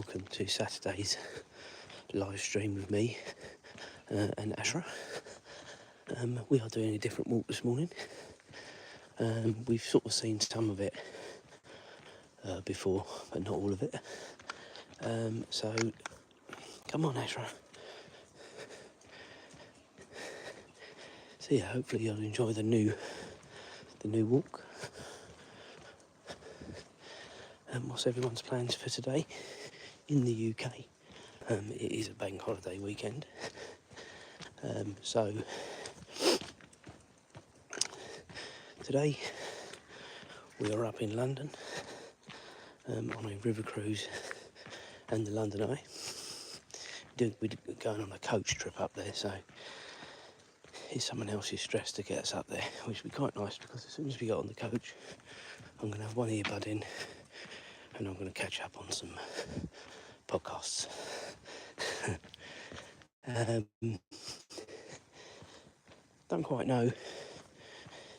welcome to Saturday's live stream with me and Azra. We are doing a different walk this morning. We've sort of seen some of it before, but not all of it. So come on, Azra. So yeah, hopefully you'll enjoy the new walk. What's everyone's plans for today in the UK? It is a bank holiday weekend, so today we are up in London on a river cruise and the London Eye. We're going on a coach trip up there, so it's someone else's stress to get us up there, which would be quite nice because as soon as we get on the coach, I'm going to have one earbud in and I'm going to catch up on some podcasts. Don't quite know.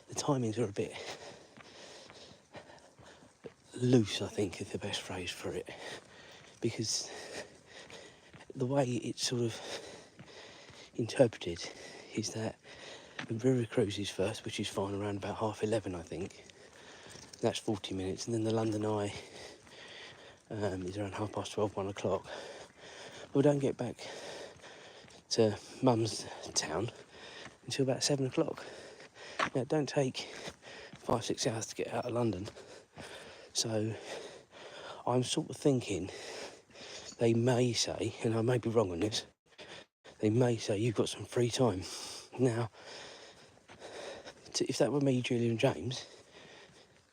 The timings are a bit loose, I think, is the best phrase for it, because the way it's sort of interpreted is that the river cruise is first, which is fine, around about 11:30, I think. That's 40 minutes, and then the London Eye is around 12:30, 1 o'clock. But we don't get back to Mum's town until about 7 o'clock. Now, it don't take 5-6 hours to get out of London. So I'm sort of thinking they may say, and I may be wrong on this, they may say you've got some free time. Now, if that were me, Julia and James,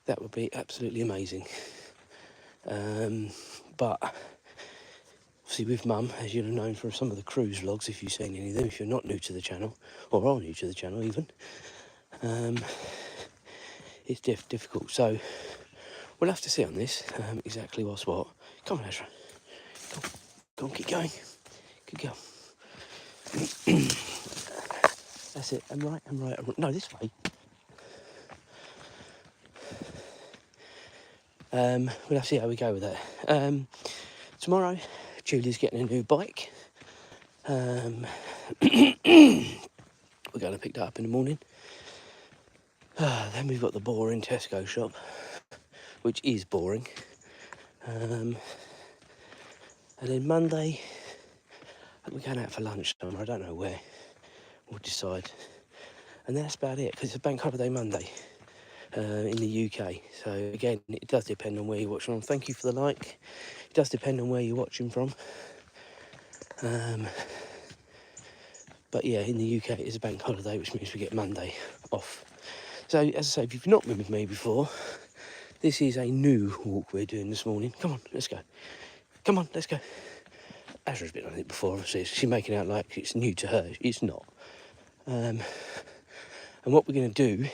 that would be absolutely amazing. But obviously with Mum, as you'll have known from some of the cruise vlogs, if you've seen any of them, if you're not new to the channel, or are new to the channel even, it's difficult. So we'll have to see on this exactly what's what. Come on, Azra. Go on, keep going. Good girl. That's it. I'm right. No, this way. We'll have to see how we go with that. Tomorrow, Julia's getting a new bike. We're going to pick that up in the morning. Then we've got the boring Tesco shop, which is boring. And then Monday, we're going out for lunch somewhere. I don't know where. We'll decide. And that's about it, because it's a bank holiday Monday in the UK. So again, it does depend on where you're watching from. Thank you for the like. It does depend on where you're watching from. But yeah, in the UK it is a bank holiday, which means we get Monday off. So as I say, if you've not been with me before, this is a new walk we're doing this morning. Come on, let's go. Come on, let's go. Azra's been on it before, obviously. She's making out like it's new to her. It's not. And what we're going to do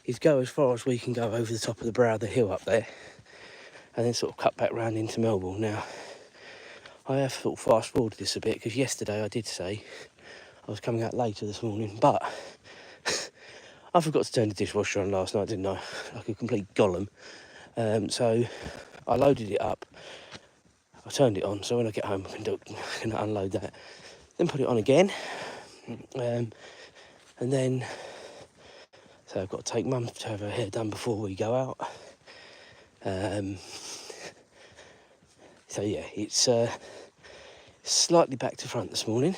is go as far as we can go over the top of the brow of the hill up there, and then sort of cut back round into Melbourne. Now, I have sort of fast forwarded this a bit, because yesterday I did say I was coming out later this morning, but I forgot to turn the dishwasher on last night, didn't I? Like a complete golem. So I loaded it up, I turned it on, so when I get home I can unload that, then put it on again, and then, so I've got to take Mum to have her hair done before we go out. So yeah, it's slightly back to front this morning,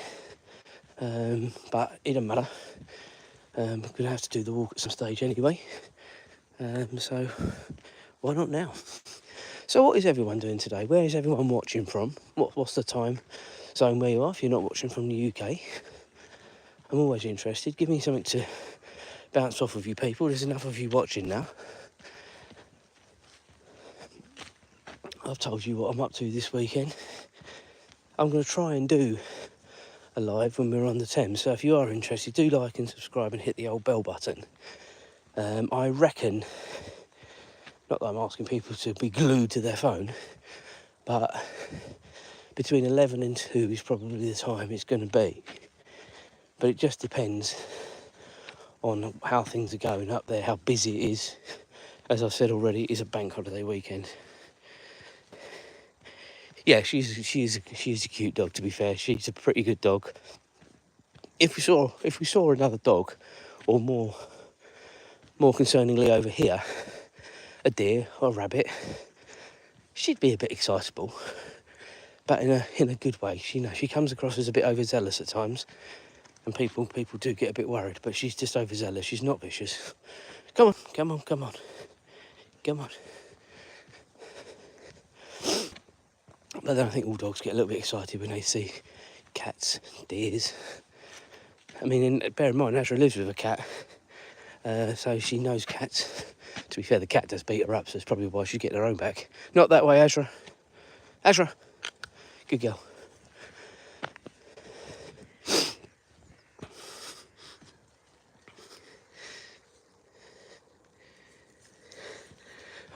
but it doesn't matter. We're going to have to do the walk at some stage anyway, so why not now? So what is everyone doing today? Where is everyone watching from? What's the time zone where you are if you're not watching from the UK? I'm always interested. Give me something to bounce off of you people. There's enough of you watching now. I've told you what I'm up to this weekend. I'm going to try and do a live when we're on the Thames, so if you are interested, do like and subscribe and hit the old bell button. I reckon, not that I'm asking people to be glued to their phone, but between 11 and 2 is probably the time it's going to be. But it just depends on how things are going up there, how busy it is. As I've said already, it is a bank holiday weekend. Yeah, she's a cute dog. To be fair, she's a pretty good dog. If we saw another dog, or more concerningly over here, a deer or a rabbit, she'd be a bit excitable, but in a good way. She comes across as a bit overzealous at times, and people do get a bit worried. But she's just overzealous. She's not vicious. Come on, come on, come on, come on. But then I think all dogs get a little bit excited when they see cats, deers. I mean, bear in mind, Azra lives with a cat, so she knows cats. To be fair, the cat does beat her up, so it's probably why she's getting her own back. Not that way, Azra. Azra, good girl.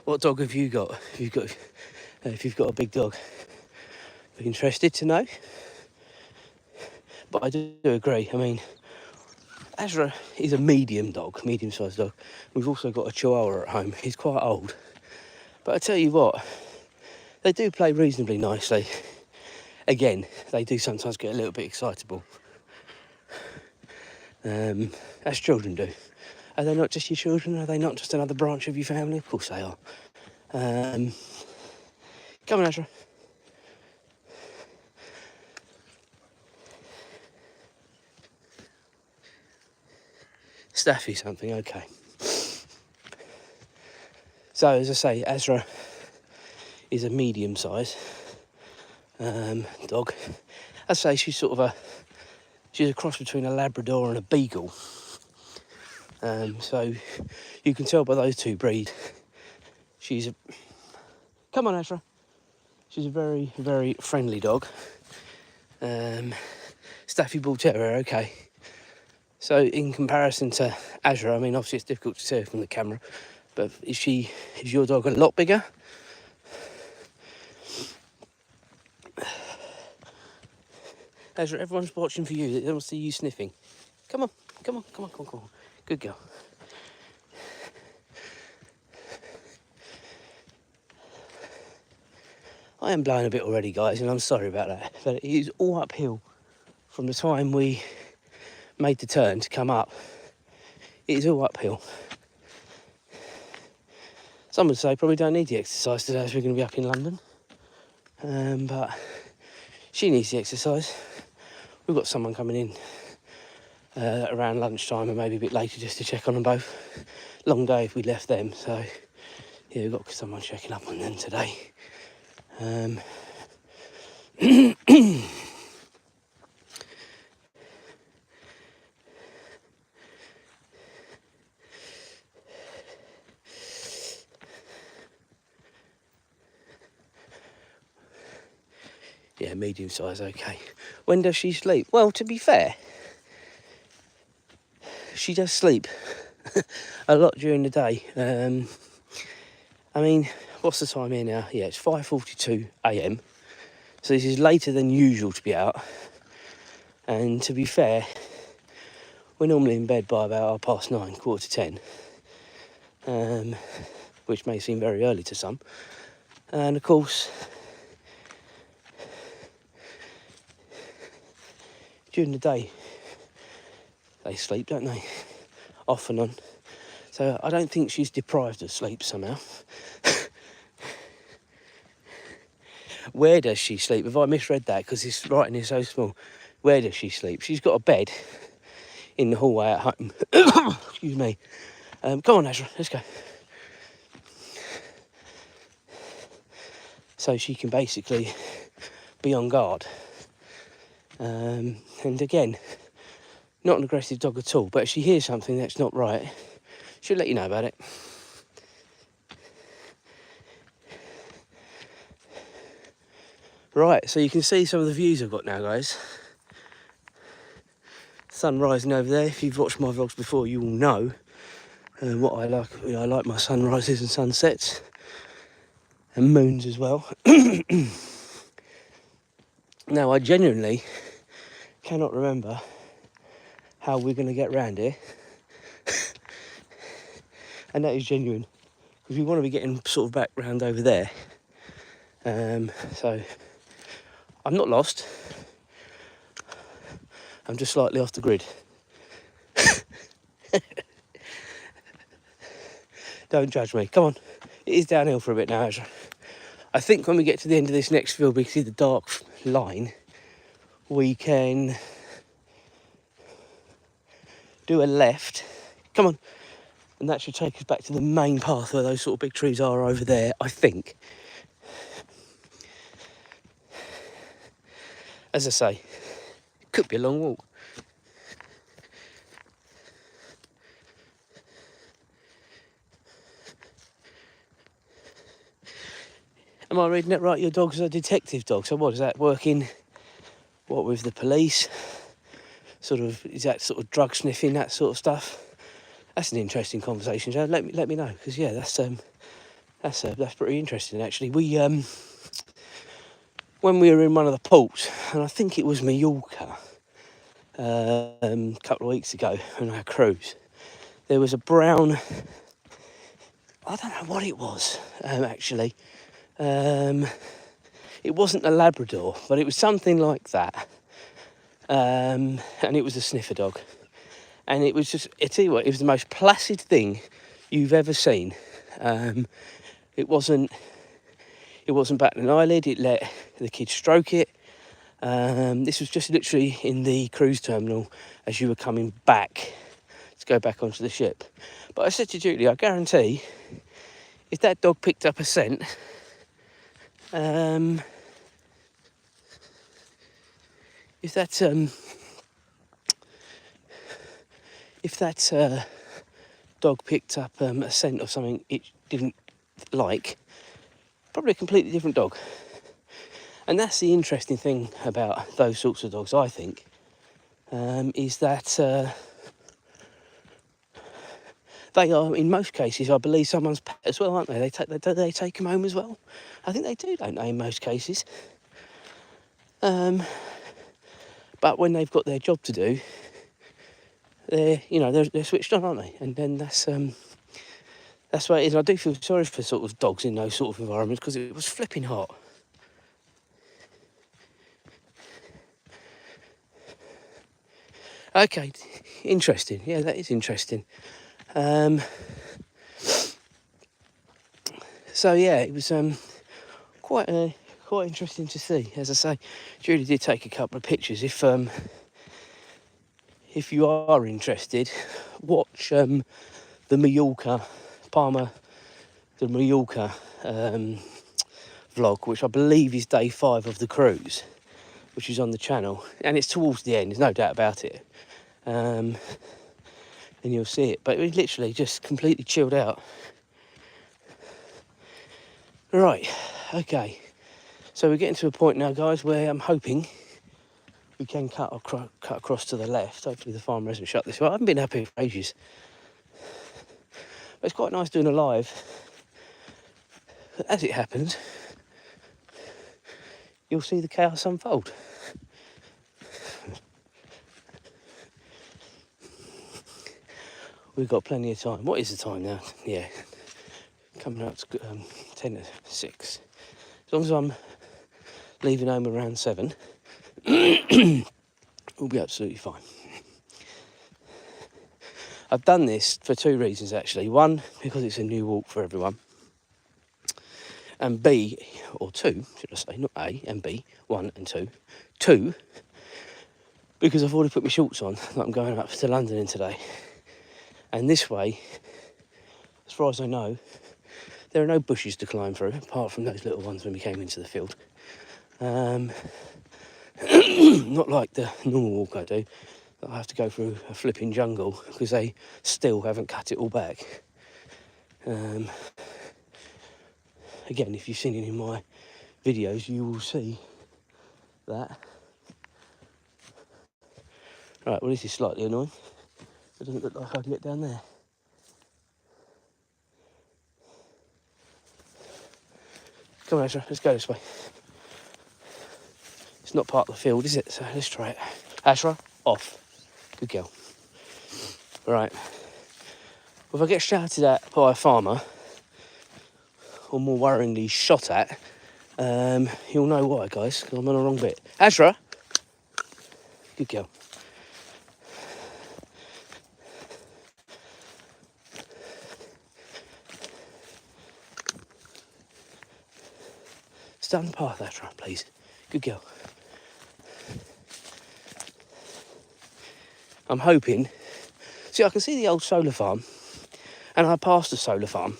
What dog have you got? If you've got a big dog, be interested to know. But I do agree. I mean, Azra is a medium-sized dog. We've also got a Chihuahua at home. He's quite old, but I tell you what, they do play reasonably nicely. Again, they do sometimes get a little bit excitable, as children do. Are they not just your children? Are they not just another branch of your family? Of course they are. Come on, Azra. Staffy something, okay. So, as I say, Azra is a medium size dog. I'd say she's a cross between a Labrador and a Beagle. So you can tell by those two breed. Come on, Azra. She's a very, very friendly dog. Staffy Bull Terrier, okay. So in comparison to Azra, I mean, obviously it's difficult to see from the camera, but is your dog a lot bigger? Azra, everyone's watching for you. They don't see you sniffing. Come on, come on, come on, come on, come on. Good girl. I am blowing a bit already, guys, and I'm sorry about that. But it is all uphill from the time we made the turn to come up. It is all uphill. Some would say probably don't need the exercise today as we're going to be up in London. But she needs the exercise. We've got someone coming in around lunchtime and maybe a bit later just to check on them both. Long day if we left them, so yeah, we've got someone checking up on them today. Yeah, medium size, okay. When does she sleep? Well, to be fair, she does sleep a lot during the day. I mean, what's the time here now? Yeah, it's 5:42 a.m. So this is later than usual to be out. And to be fair, we're normally in bed by about 9:30, 9:45, which may seem very early to some. And of course, during the day, they sleep, don't they? Off and on. So I don't think she's deprived of sleep somehow. Where does she sleep? Have I misread that? Because this writing is so small. Where does she sleep? She's got a bed in the hallway at home. Excuse me. Come on, Azra, let's go. So she can basically be on guard. And again, not an aggressive dog at all, but if she hears something that's not right, she'll let you know about it. Right, so you can see some of the views I've got now, guys. Sun rising over there. If you've watched my vlogs before, you will know what I like. I like my sunrises and sunsets, and moons as well. Now, I genuinely cannot remember how we're going to get round here. And that is genuine, because we want to be getting sort of back round over there. So I'm not lost. I'm just slightly off the grid. Don't judge me. Come on. It is downhill for a bit now, Azra. I think when we get to the end of this next field, we can see the dark line. We can do a left. Come on. And that should take us back to the main path where those sort of big trees are over there, I think. As I say, it could be a long walk. Am I reading it right? Your dog's a detective dog. So what, is that working, what, with the police? Sort of, is that sort of drug sniffing, that sort of stuff? That's an interesting conversation, Joe. Let me know, because yeah, that's pretty interesting actually. We when we were in one of the ports, and I think it was Mallorca, a couple of weeks ago on our cruise, there was a brown, I don't know what it was actually. It wasn't a Labrador, but it was something like that, and it was a sniffer dog. And it was just, I tell you what, it was the most placid thing you've ever seen. It wasn't batting an eyelid. It let the kid stroke it. This was just literally in the cruise terminal as you were coming back to go back onto the ship. But I said to Julie, I guarantee if that dog picked up a scent, if that dog picked up a scent of something it didn't like, probably a completely different dog. And that's the interesting thing about those sorts of dogs, I think, is that they are, in most cases, I believe, someone's pet as well, aren't they? They take them home as well. I think they do, don't they, in most cases? But when they've got their job to do, they're switched on, aren't they? And then that's what it is. I do feel sorry for sort of dogs in those sort of environments because it was flipping hot. Okay, interesting. Yeah, that is interesting. So yeah, it was quite interesting to see. As I say, Julie did take a couple of pictures. If you are interested, watch the Mallorca vlog, which I believe is day 5 of the cruise, which is on the channel, and it's towards the end. There's no doubt about it. And you'll see it, but it was literally just completely chilled out. Right, okay, so we're getting to a point now, guys, where I'm hoping we can cut across to the left. Hopefully the farm hasn't shut this way. I haven't been up here for ages, but it's quite nice doing a live. As it happens, you'll see the chaos unfold. We've got plenty of time. What is the time now? Yeah, coming up to 10 to 6. As long as I'm leaving home around 7, we'll be absolutely fine. I've done this for 2 reasons, actually. One, because it's a new walk for everyone. And B, or 2, should I say, not A and B, 1 and 2. 2, because I've already put my shorts on that I'm going up to London in today. And this way, as far as I know, there are no bushes to climb through, apart from those little ones when we came into the field. Not like the normal walk I do, that I have to go through a flipping jungle, because they still haven't cut it all back. Again, if you've seen any of my videos, you will see that. Right, well, this is slightly annoying. It doesn't look like I can get down there. Come on, Azra, let's go this way. It's not part of the field, is it? So let's try it. Azra, off. Good girl. Right. Well, if I get shouted at by a farmer, or more worryingly, shot at, You'll know why, guys, because I'm on the wrong bit. Azra! Good girl. Stay on the path, Azra, please. Good girl. I'm hoping... See, I can see the old solar farm, and I passed the solar farm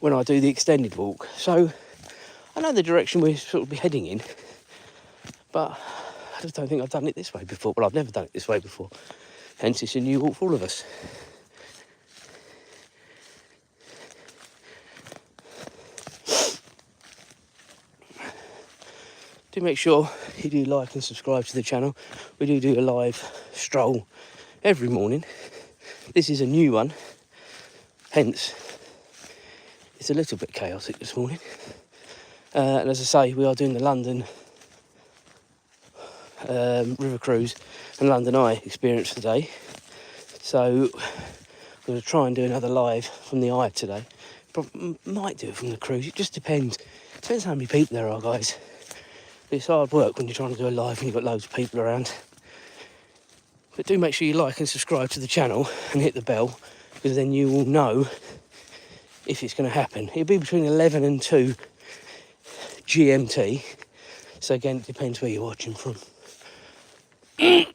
when I do the extended walk. So, I know the direction we're sort of be heading in, but I just don't think I've done it this way before. Well, I've never done it this way before. Hence, it's a new walk for all of us. Do make sure you do like and subscribe to the channel. We do a live stroll every morning. This is a new one, hence it's a little bit chaotic this morning. And as I say, we are doing the London River Cruise and London Eye experience today. So I'm going to try and do another live from the Eye today. But might do it from the cruise. It just depends. Depends how many people there are, guys. It's hard work when you're trying to do a live and you've got loads of people around. But do make sure you like and subscribe to the channel and hit the bell, because then you will know if it's going to happen. It'll be between 11 and 2 GMT. So again, it depends where you're watching from. And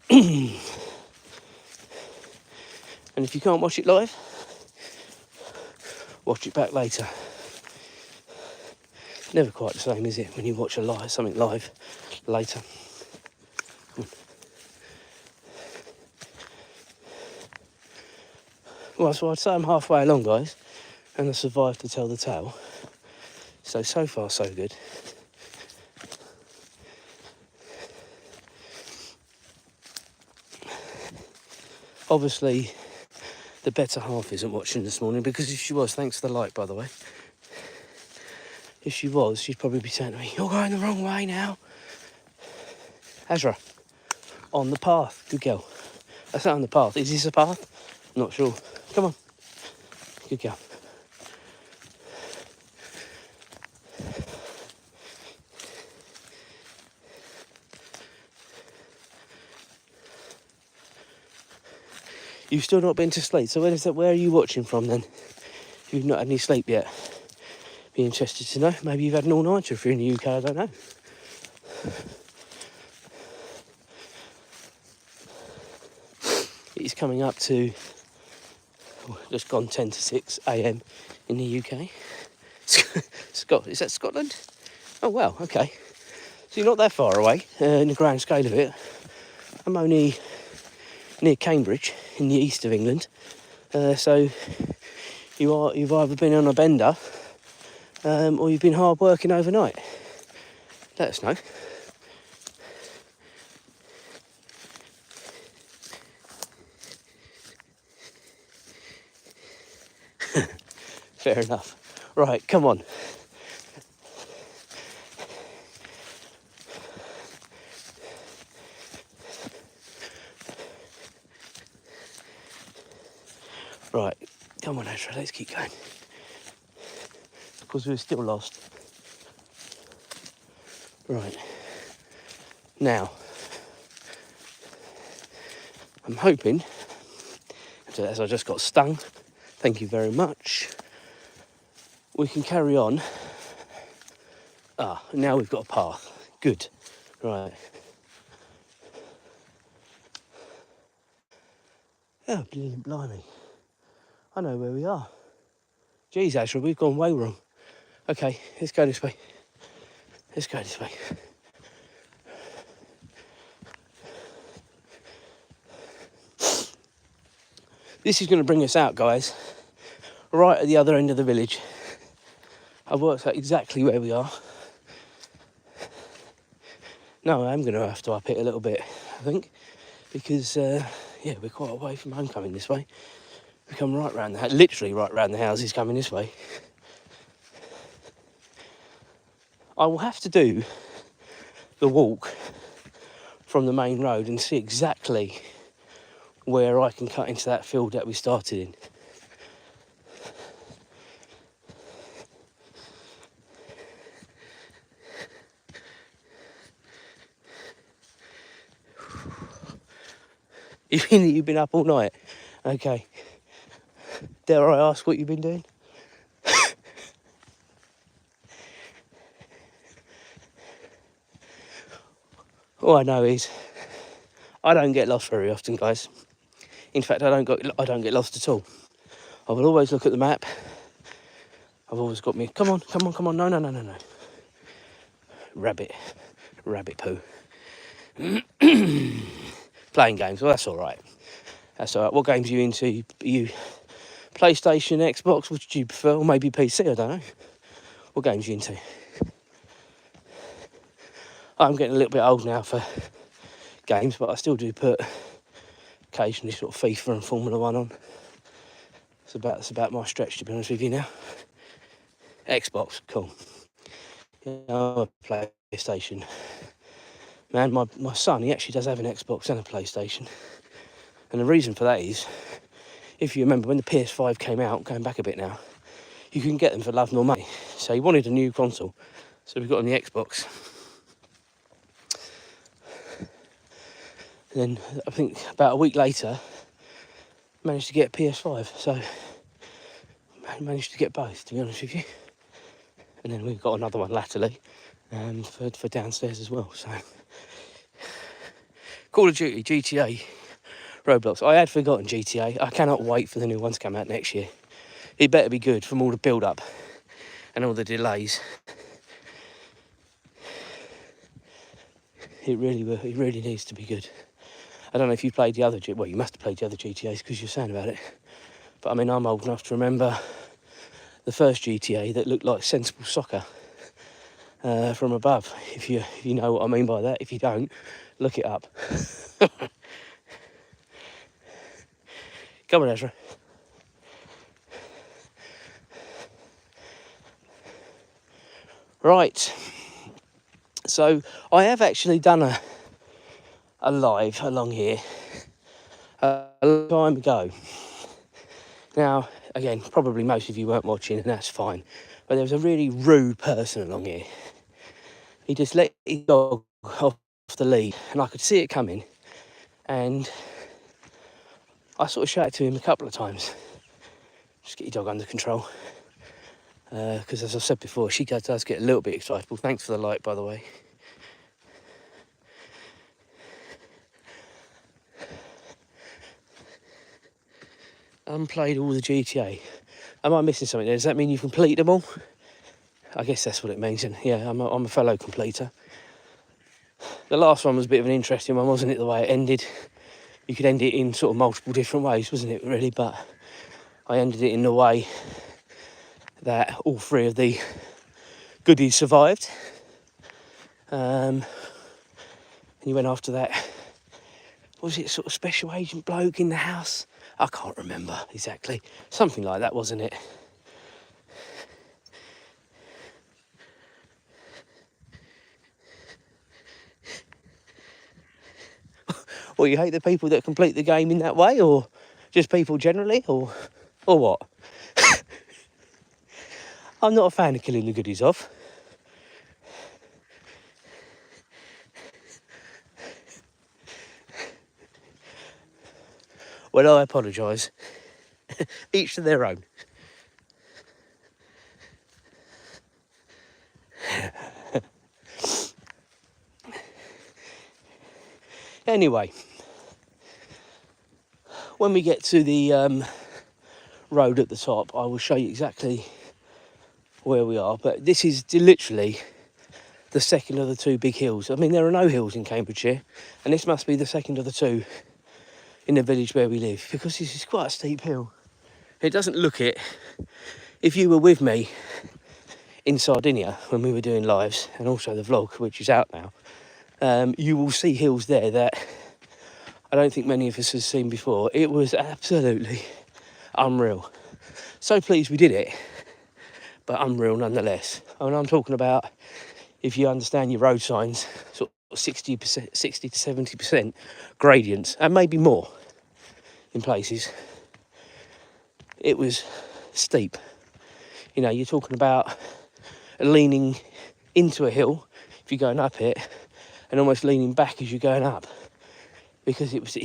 if you can't watch it live, watch it back later. Never quite the same, is it, when you watch something live later. Well, so I'd say I'm halfway along, guys, and I survived to tell the tale. So far, so good. Obviously, the better half isn't watching this morning, because if she was, thanks for the like, by the way. If she was, she'd probably be saying to me, "You're going the wrong way now." Azra, on the path. Good girl. I said on the path. Is this a path? Not sure. Come on. Good girl. You've still not been to sleep, so where are you watching from then? You've not had any sleep yet. Be interested to know. Maybe you've had an all-nighter if you're in the UK, I don't know. It's coming up to just gone 10 to 6 a.m. in the UK. Is that Scotland? Oh, wow, okay. So you're not that far away in the grand scale of it. I'm only near Cambridge in the east of England. So you've either been on a bender or you've been hard working overnight. Let us know. Fair enough. Right, come on. Right, come on, Azra, let's keep going. Because we're still lost. Right. Now, I'm hoping, as I just got stung, thank you very much, we can carry on. Now we've got a path. Good. Right. Oh, blimey. I know where we are. Geez, Azra, we've gone way wrong. Okay, let's go this way. Let's go this way. This is going to bring us out, guys, right at the other end of the village. I've worked out exactly where we are. No, I am going to have to up it a little bit, I think, because, yeah, we're quite away from home coming this way. We come right round the house, literally right round the houses coming this way. I will have to do the walk from the main road and see exactly where I can cut into that field that we started in. You've been up all night. Okay. Dare I ask what you've been doing? All I know is I don't get lost very often, guys. In fact, I don't get lost at all. I will always look at the map. I've always got me. Come on. No. Rabbit poo. Playing games. Well, that's all right. That's all right. What games are you into? You PlayStation, Xbox? What do you prefer? Or maybe PC? I don't know. What games are you into? I'm getting a little bit old now for games, but I still do put occasionally sort of FIFA and Formula 1 on. It's about my stretch, to be honest with you now. Xbox, cool. Yeah, I'm a PlayStation. Man, my son, he actually does have an Xbox and a PlayStation. And the reason for that is, if you remember when the PS5 came out, going back a bit now, you can get them for love nor money. So he wanted a new console. So we got on the Xbox. And then I think about a week later, managed to get a PS5. So I managed to get both, to be honest with you. And then we've got another one latterly, and for downstairs as well. So Call of Duty, GTA, Roblox. I had forgotten GTA. I cannot wait for the new ones to come out next year. It better be good from all the build-up and all the delays. It really needs to be good. I don't know if you played the other... Well, you must have played the other GTAs because you're saying about it. But, I mean, I'm old enough to remember the first GTA that looked like sensible soccer from above. If you know what I mean by that. If you don't, look it up. Come on, Azra. Right. So I have actually done a live along here a long time ago. Now, again, probably most of you weren't watching, and that's fine. But there was a really rude person along here. He just let his dog off the lead, and I could see it coming. And I sort of shouted to him a couple of times, just get your dog under control. Because as I said before, she does get a little bit excitable. Thanks for the light, by the way. Unplayed all the GTA. Am I missing something there? Does that mean you've completed them all? I guess that's what it means. And yeah, I'm a fellow completer. The last one was a bit of an interesting one, wasn't it? The way it ended. You could end it in sort of multiple different ways, wasn't it, really? But I ended it in the way that all three of the goodies survived. And you went after that. Was it sort of special agent bloke in the house? I can't remember exactly. Something like that, wasn't it? Well, you hate the people that complete the game in that way, or just people generally, or what? I'm not a fan of killing the goodies off. Well, I apologise. Each to their own. Anyway, when we get to the road at the top, I will show you exactly where we are. But this is literally the second of the two big hills. I mean, there are no hills in Cambridgeshire, and this must be the second of the two in the village where we live, because this is quite a steep hill. It doesn't look it. If you were with me in Sardinia when we were doing lives, and also the vlog, which is out now, you will see hills there that I don't think many of us have seen before. It was absolutely unreal. So pleased we did it, but unreal nonetheless. I mean, I'm talking about, if you understand your road signs, sort of 60%, 60 to 70% gradients, and maybe more in places. It was steep. You know, you're talking about leaning into a hill if you're going up it, and almost leaning back as you're going up. because it was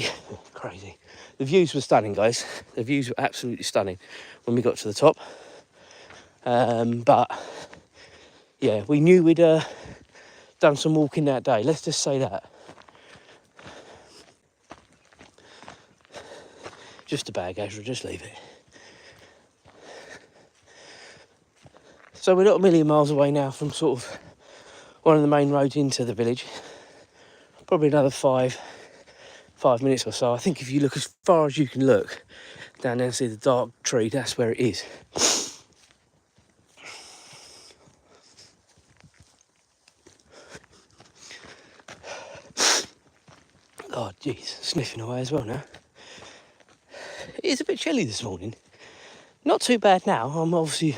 crazy. The views were stunning, guys. The views were absolutely stunning when we got to the top. But yeah, we knew we'd done some walking that day. Let's just say that. Just a bag, Azra, just leave it. So we're not a million miles away now from sort of one of the main roads into the village. Probably another five minutes or so. I think if you look as far as you can look down there and see the dark tree, that's where it is. Oh, jeez, sniffing away as well now. It is a bit chilly this morning. Not too bad now. I'm obviously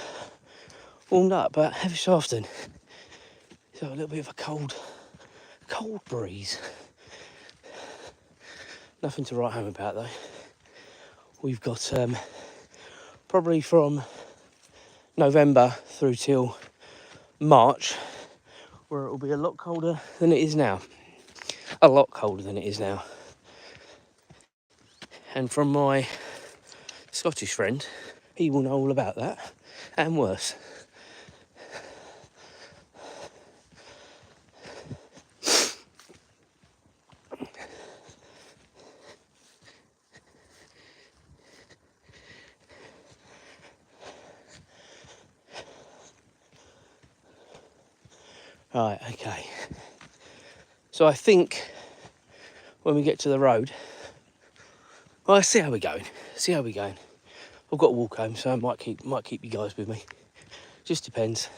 warmed up, but every so often, so a little bit of a cold breeze. Nothing to write home about though. We've got probably from November through till March, where it will be a lot colder than it is now. A lot colder than it is now. And from my Scottish friend, he will know all about that and worse. Right, okay. So I think when we get to the road, well, let's see how we're going. I've got to walk home, so I might keep you guys with me. Just depends.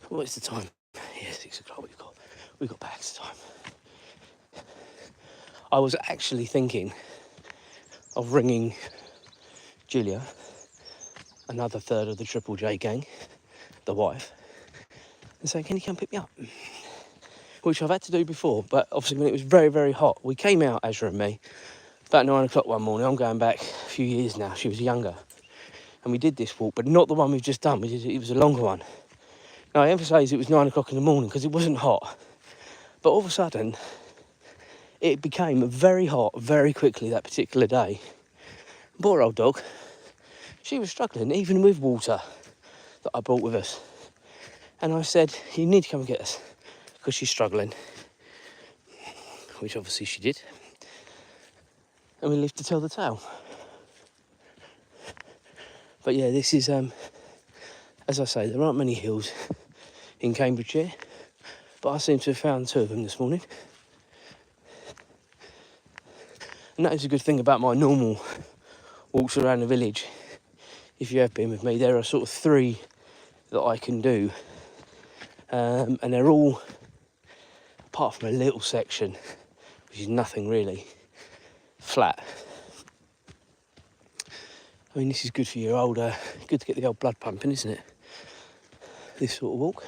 What is the time? Yeah, 6 o'clock. We've got bags of time. I was actually thinking of ringing Julia, another third of the Triple J gang, the wife, and saying, can you come pick me up? Which I've had to do before, but obviously when it was very, very hot, we came out, Azra and me, about 9 o'clock one morning. I'm going back a few years now. She was younger. And we did this walk, but not the one we've just done. It was a longer one. Now, I emphasise it was 9 o'clock in the morning because it wasn't hot. But all of a sudden, it became very hot very quickly that particular day. Poor old dog. She was struggling, even with water that I brought with us. And I said, you need to come and get us because she's struggling. Which obviously she did. And we lived to tell the tale. But yeah, this is, as I say, there aren't many hills in Cambridgeshire, but I seem to have found 2 of them this morning. And that is a good thing about my normal walks around the village. If you have been with me, there are sort of 3 that I can do. And they're all, apart from a little section, which is nothing really, flat. I mean, this is good for your older, good to get the old blood pumping, isn't it? This sort of walk.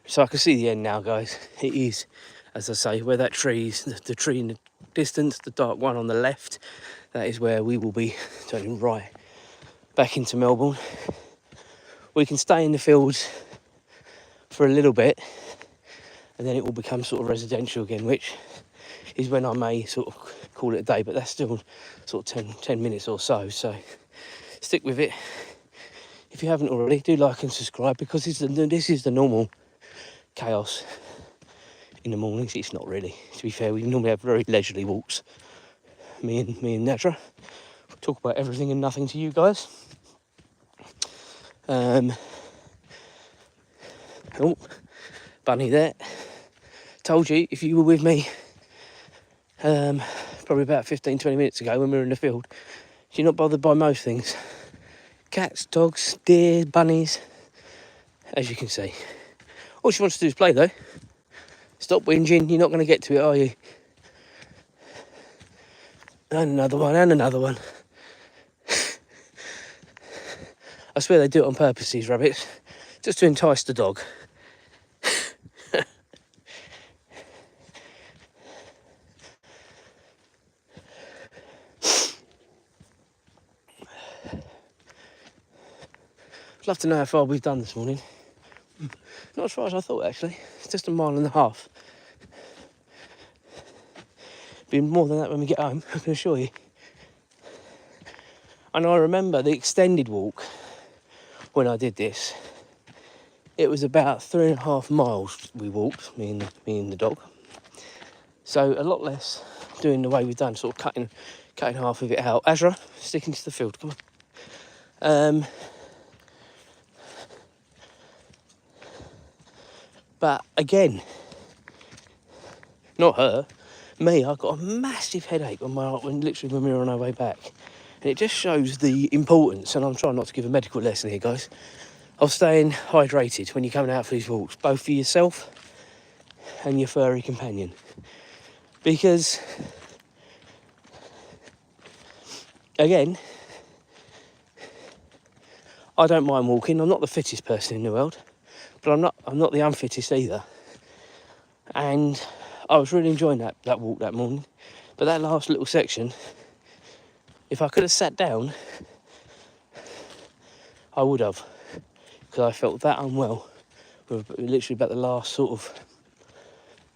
So I can see the end now, guys. It is, as I say, where that tree is, the tree in the distance, the dark one on the left, that is where we will be turning right back into Melbourne. We can stay in the fields for a little bit and then it will become sort of residential again, which is when I may sort of call it a day, but that's still sort of 10 minutes or so. So stick with it. If you haven't already, do like and subscribe because this is the normal chaos in the mornings. It's not really, to be fair. We normally have very leisurely walks. Me and Azra talk about everything and nothing to you guys. Oh, bunny there. Told you, if you were with me probably about 15-20 minutes ago when we were in the field, you're not bothered by most things. Cats, dogs, deer, bunnies, as you can see. All she wants to do is play though. Stop whinging, you're not going to get to it, are you? And another one, and another one. I swear they do it on purpose, these rabbits, just to entice the dog. I'd love to know how far we've done this morning. Not as far as I thought, actually. It's just 1.5 miles. Be more than that when we get home, I can assure you. And I remember the extended walk when I did this. It was about 3.5 miles we walked, me and the dog. So a lot less doing the way we've done, sort of cutting half of it out. Azra, sticking to the field, come on. But again, not her, me, I got a massive headache when we were on our way back. And it just shows the importance, and I'm trying not to give a medical lesson here, guys, of staying hydrated when you're coming out for these walks, both for yourself and your furry companion. Because, again, I don't mind walking. I'm not the fittest person in the world, but I'm not the unfittest either. And I was really enjoying that walk that morning. But that last little section, if I could have sat down, I would have, because I felt that unwell. We're literally about the last sort of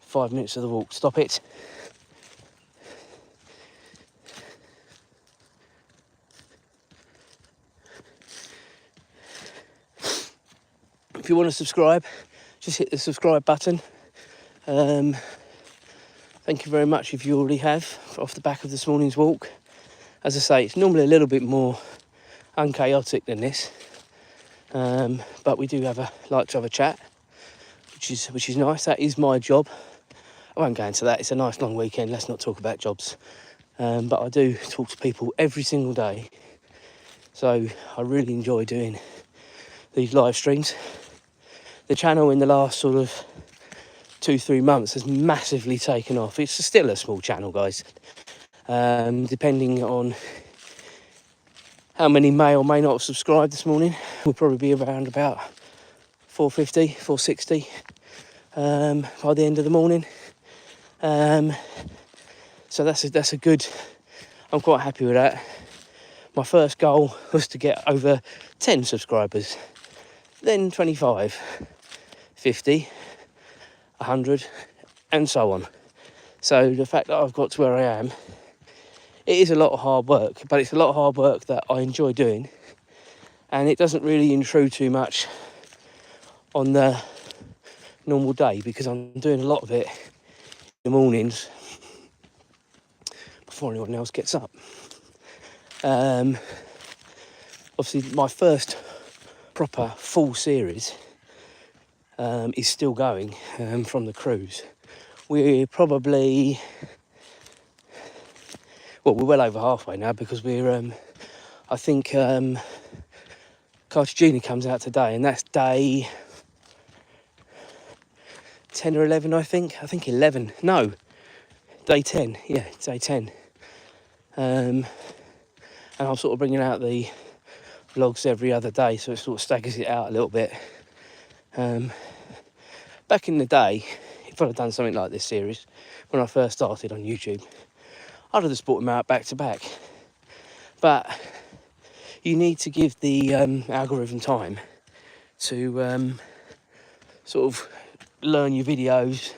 5 minutes of the walk. Stop it. If you want to subscribe, just hit the subscribe button. Thank you very much if you already have, off the back of this morning's walk. As I say, it's normally a little bit more unchaotic than this, but we do like to have a chat, which is nice. That is my job. I won't go into that. It's a nice long weekend. Let's not talk about jobs. But I do talk to people every single day, so I really enjoy doing these live streams. The channel in the last sort of 2-3 months has massively taken off. It's still a small channel, guys. Depending on how many may or may not have subscribed this morning, we'll probably be around about 450, 460 by the end of the morning. So that's a good. I'm quite happy with that. My first goal was to get over 10 subscribers, then 25, 50, 100, and so on. So the fact that I've got to where I am, it is a lot of hard work, but it's a lot of hard work that I enjoy doing, and it doesn't really intrude too much on the normal day, because I'm doing a lot of it in the mornings before anyone else gets up. Obviously my first proper full series is still going from the cruise. We're probably, we're well over halfway now, because we're I think Cartagena comes out today, and that's day 10 or 11, I think 11, no, day 10, yeah, day 10. And I'm sort of bringing out the vlogs every other day, so it sort of staggers it out a little bit. Back in the day, if I'd have done something like this series when I first started on YouTube, I'd have just brought them out back to back. But you need to give the algorithm time to sort of learn your videos,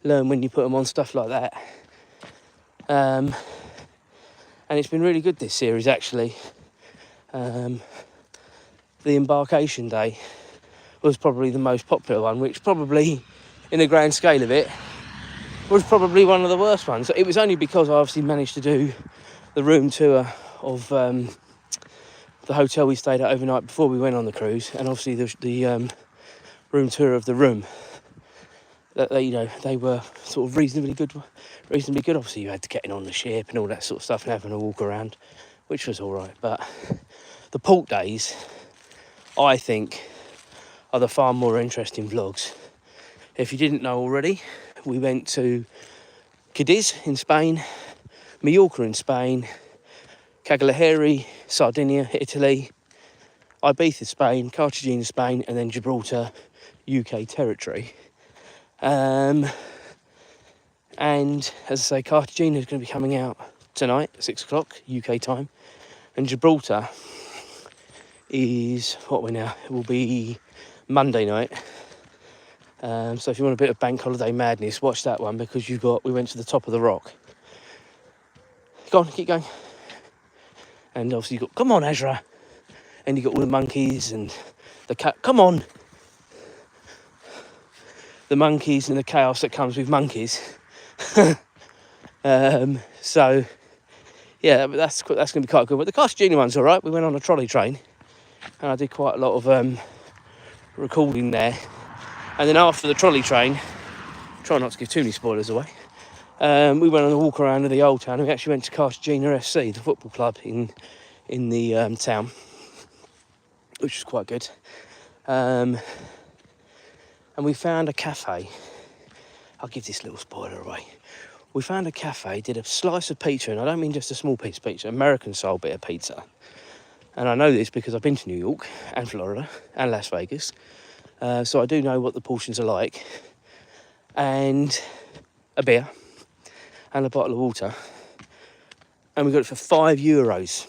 learn when you put them on, stuff like that. And it's been really good, this series, actually. The embarkation day was probably the most popular one, which probably, in the grand scale of it, was probably one of the worst ones. It was only because I obviously managed to do the room tour of the hotel we stayed at overnight before we went on the cruise, and obviously the room tour of the room. That they were sort of reasonably good. Obviously, you had to get in on the ship and all that sort of stuff, and having a walk around, which was all right. But the port days, I think, are the far more interesting vlogs. If you didn't know already, we went to Cadiz in Spain, Mallorca in Spain, Cagliari, Sardinia, Italy, Ibiza, Spain, Cartagena, Spain, and then Gibraltar, UK territory. And as I say, Cartagena is going to be coming out tonight at 6 o'clock UK time, and Gibraltar is it will be Monday night. So if you want a bit of bank holiday madness, watch that one, because we went to the top of the rock, Go on, keep going. And obviously you've got, come on, Azra. And you've got all the monkeys and the cat. Come on. The monkeys and the chaos that comes with monkeys. So, yeah, that's going to be quite good. But the Cast Junior one's all right. We went on a trolley train. And I did quite a lot of recording there. And then after the trolley train, try not to give too many spoilers away, we went on a walk around of the old town, and we actually went to Cast Junior FC, the football club in the town, which was quite good. And we found a cafe. I'll give this little spoiler away. We found a cafe, did a slice of pizza, and I don't mean just a small piece of pizza, American-style bit of pizza. And I know this because I've been to New York and Florida and Las Vegas, so I do know what the portions are like. And a beer and a bottle of water, and we got it for €5.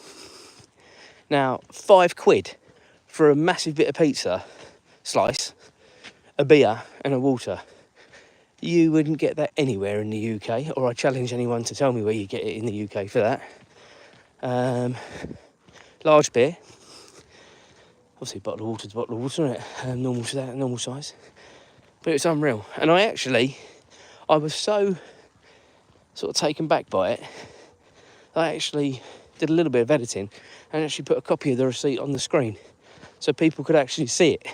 Now, £5 for a massive bit of pizza slice, a beer and a water. You wouldn't get that anywhere in the UK, or I challenge anyone to tell me where you get it in the UK for that. Large beer, obviously a bottle of water's a bottle of water, isn't it? Normal to that, normal size. But it's unreal. And I was so sort of taken back by it, I actually did a little bit of editing and actually put a copy of the receipt on the screen so people could actually see it.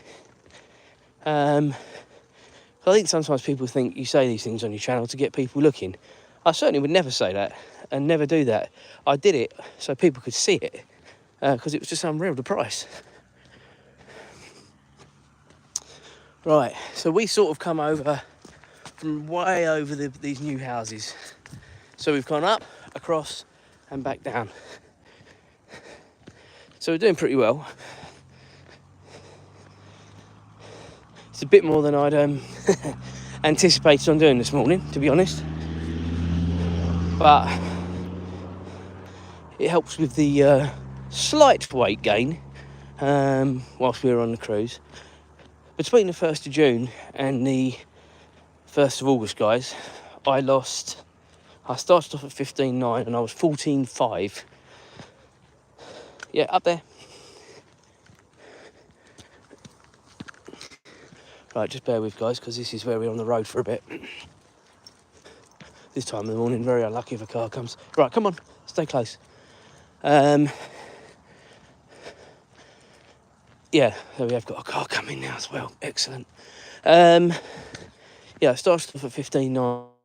I think sometimes people think you say these things on your channel to get people looking. I certainly would never say that and never do that. I did it so people could see it because it was just unreal, the price. Right, so we sort of come over from way over these new houses. So we've gone up, across and back down. So we're doing pretty well. It's a bit more than I'd anticipated on doing this morning, to be honest. But it helps with the slight weight gain whilst we were on the cruise. Between the 1st of June and the 1st of August, guys, I started off at 15.9 and I was 14.5. Yeah, up there. Right, just bear with, guys, because this is where we're on the road for a bit. This time of the morning, very unlucky if a car comes. Right, come on, stay close. Yeah, there we have got a car coming now as well. Excellent. Yeah, I started off at 15.9.